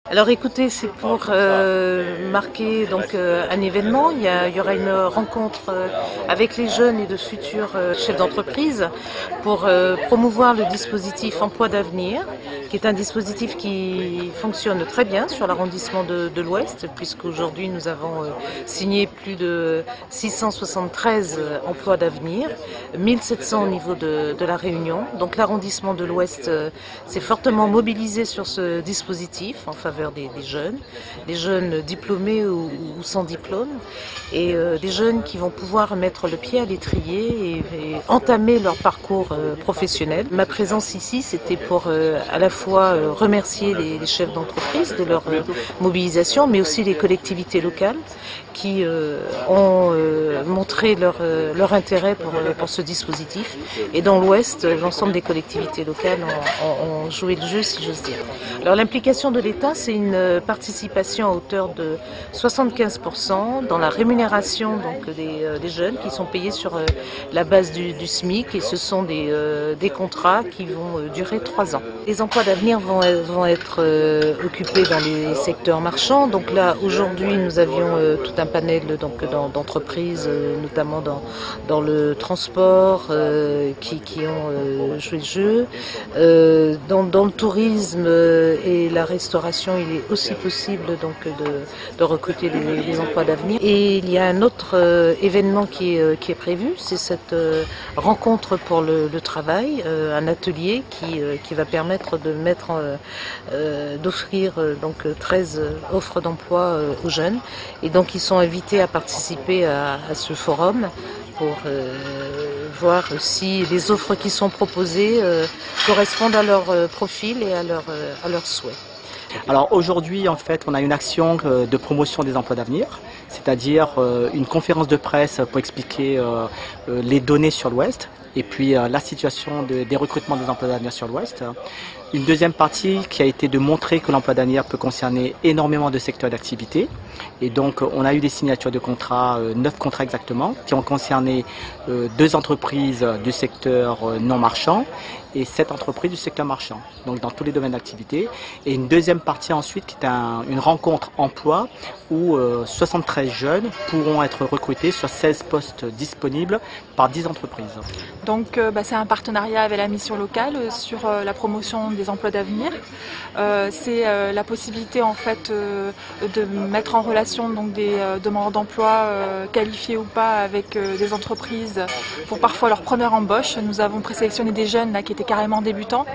Alors écoutez, c'est pour marquer donc un événement. Il y aura une rencontre avec les jeunes et de futurs chefs d'entreprise pour promouvoir le dispositif Emploi d'avenir, qui est un dispositif qui fonctionne très bien sur l'arrondissement de l'Ouest, puisqu'aujourd'hui nous avons signé plus de 673 emplois d'avenir, 1700 au niveau de la Réunion. Donc l'arrondissement de l'Ouest s'est fortement mobilisé sur ce dispositif en faveur des jeunes diplômés ou sans diplôme, et des jeunes qui vont pouvoir mettre le pied à l'étrier et entamer leur parcours professionnel. Ma présence ici, c'était pour à la fois remercier les chefs d'entreprise de leur mobilisation, mais aussi les collectivités locales qui ont montré leur intérêt pour ce dispositif. Et dans l'Ouest, l'ensemble des collectivités locales ont joué le jeu, si j'ose dire. Alors l'implication de l'État, c'est une participation à hauteur de 75% dans la rémunération donc, des jeunes qui sont payés sur la base du SMIC, et ce sont des contrats qui vont durer 3 ans. Les emplois d'avenir vont être occupés dans les secteurs marchands. Donc là, aujourd'hui, nous avions tout un panel d'entreprises, notamment dans le transport, qui ont joué le jeu. Dans le tourisme et la restauration, il est aussi possible donc de recruter des emplois d'avenir. Et il y a un autre événement qui est prévu, c'est cette rencontre pour le travail, un atelier qui va permettre d'offrir donc 13 offres d'emploi aux jeunes, et donc ils sont invités à participer à ce forum pour voir si les offres qui sont proposées correspondent à leur profil et à leurs souhaits. Alors aujourd'hui, en fait, on a une action de promotion des emplois d'avenir, c'est-à-dire une conférence de presse pour expliquer les données sur l'Ouest et puis la situation des recrutements des emplois d'avenir sur l'Ouest. Une deuxième partie qui a été de montrer que l'emploi d'avenir peut concerner énormément de secteurs d'activité. Et donc on a eu des signatures de contrats, 9 contrats exactement, qui ont concerné 2 entreprises du secteur non marchand et 7 entreprises du secteur marchand, donc dans tous les domaines d'activité. Et une deuxième partie ensuite qui est une rencontre emploi où 73 jeunes pourront être recrutés sur 16 postes disponibles par 10 entreprises. Donc c'est un partenariat avec la mission locale sur la promotion des emplois d'avenir. C'est la possibilité en fait de mettre en relation donc des demandeurs d'emploi qualifiés ou pas avec des entreprises pour parfois leur première embauche. Nous avons présélectionné des jeunes là qui étaient carrément débutants.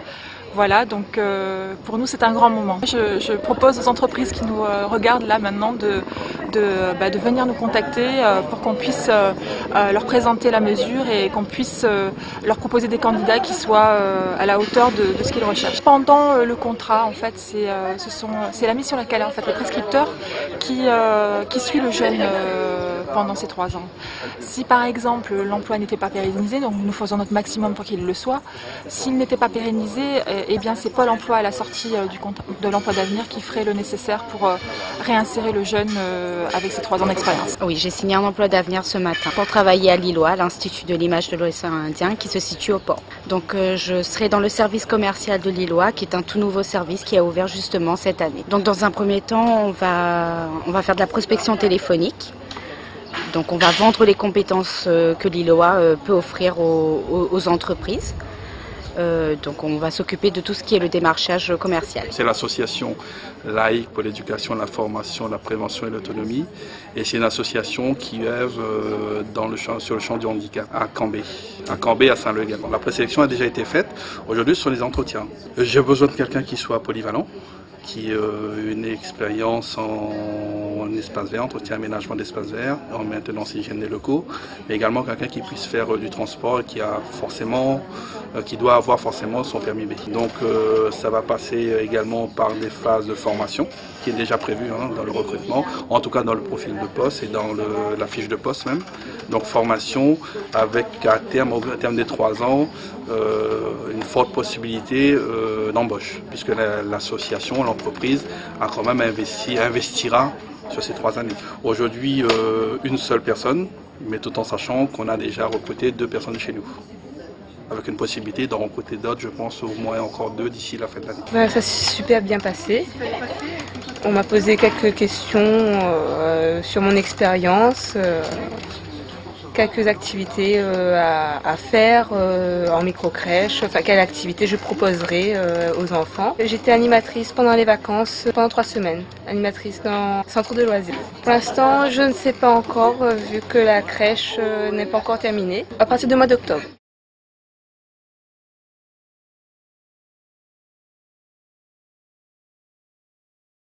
Voilà, donc pour nous c'est un grand moment. Je propose aux entreprises qui nous regardent là maintenant de venir nous contacter pour qu'on puisse leur présenter la mesure et qu'on puisse leur proposer des candidats qui soient à la hauteur de ce qu'ils recherchent. Pendant le contrat, en fait, c'est la mission locale, en fait, le prescripteur qui suit le jeune pendant ces 3 ans. Si par exemple l'emploi n'était pas pérennisé, donc nous faisons notre maximum pour qu'il le soit. S'il n'était pas pérennisé, eh bien c'est Pôle emploi à la sortie de l'emploi d'avenir qui ferait le nécessaire pour réinsérer le jeune avec ses 3 ans d'expérience. Oui, j'ai signé un emploi d'avenir ce matin pour travailler à Lillois, à l'Institut de l'image de l'océan Indien qui se situe au port. Donc je serai dans le service commercial de Lillois, qui est un tout nouveau service qui a ouvert justement cette année. Donc dans un premier temps, on va faire de la prospection téléphonique. Donc on va vendre les compétences que Lillois peut offrir aux entreprises. Donc on va s'occuper de tout ce qui est le démarchage commercial. C'est l'association laïque pour l'éducation, la formation, la prévention et l'autonomie. Et c'est une association qui œuvre sur le champ du handicap à Cambé, à Saint-Leu. La présélection a déjà été faite. Aujourd'hui, ce sont les entretiens. J'ai besoin de quelqu'un qui soit polyvalent, qui a une expérience en espace vert, entretien aménagement d'espace vert, en maintenance et hygiène des locaux, mais également quelqu'un qui puisse faire du transport et qui doit avoir forcément son permis B. Donc ça va passer également par des phases de formation qui est déjà prévue dans le recrutement, en tout cas dans le profil de poste et dans la fiche de poste même. Donc formation avec au terme des 3 ans, une forte possibilité d'embauche, puisque l'association, l'entreprise a quand même investira sur ces 3 années. Aujourd'hui, une seule personne, mais tout en sachant qu'on a déjà recruté 2 personnes chez nous. avec une possibilité d'en recruter d'autres, je pense au moins encore 2 d'ici la fin de l'année. Ça s'est super bien passé. On m'a posé quelques questions sur mon expérience, quelques activités à faire en microcrèche, enfin quelle activité je proposerai aux enfants. J'étais animatrice pendant les vacances, pendant 3 semaines, animatrice dans le centre de loisirs. Pour l'instant, je ne sais pas encore, vu que la crèche n'est pas encore terminée, à partir du mois d'octobre.